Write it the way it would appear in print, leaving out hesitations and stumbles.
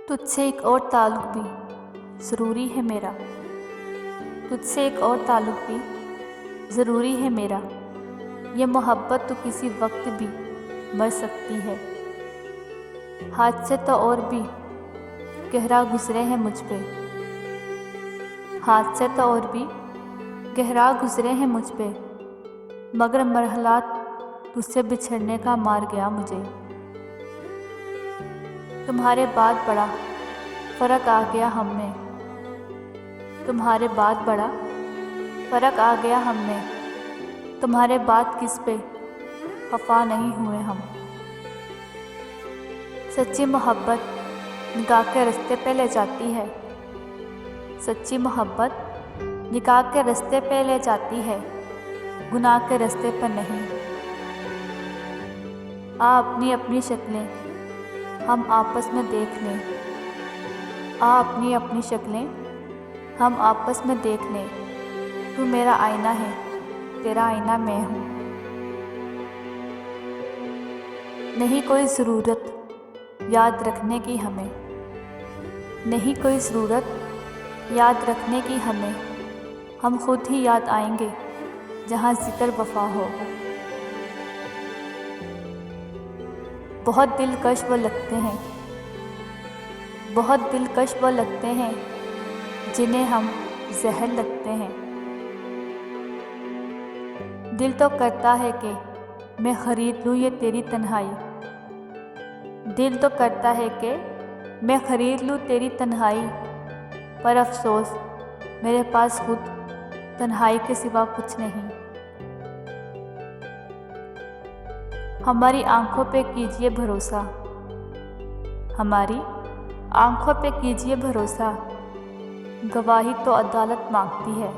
तुझसे एक और ताल्लुक़ भी ज़रूरी है मेरा। तुझसे एक और ताल्लुक़ भी ज़रूरी है मेरा। ये मोहब्बत तो किसी वक्त भी मर सकती है। हाथ से तो और भी गहरा गुज़रे हैं मुझ पे। हाथ से तो और भी गहरा गुज़रे हैं मुझ पे, मगर मरहलात तुझसे बिछड़ने का मार गया मुझे। तुम्हारे बाद बड़ा फ़र्क आ गया हम में। तुम्हारे बाद बड़ा फ़र्क आ गया हम में। तुम्हारे बाद किस पे खफा नहीं हुए हम। सच्ची मोहब्बत निकाह के रास्ते पे ले जाती है। सच्ची मोहब्बत निकाह के रास्ते पे ले जाती है, गुनाह के रास्ते पर नहीं। आ अपनी अपनी शक्लें हम आपस में देख लें। आ अपनी अपनी शक्लें हम आपस में देख लें। तू मेरा आईना है, तेरा आईना मैं हूँ। नहीं कोई ज़रूरत याद रखने की हमें। नहीं कोई ज़रूरत याद रखने की हमें। हम खुद ही याद आएंगे जहाँ ज़िक्र वफ़ा हो। बहुत दिलकश वो लगते हैं, बहुत दिलकश वो लगते हैं जिन्हें हम जहर लगते हैं। दिल तो करता है कि मैं ख़रीद लूँ ये तेरी तन्हाई। दिल तो करता है कि मैं ख़रीद लूँ तेरी तन्हाई, पर अफ़सोस मेरे पास खुद तन्हाई के सिवा कुछ नहीं। हमारी आँखों पे कीजिए भरोसा। हमारी आँखों पे कीजिए भरोसा, गवाही तो अदालत मांगती है।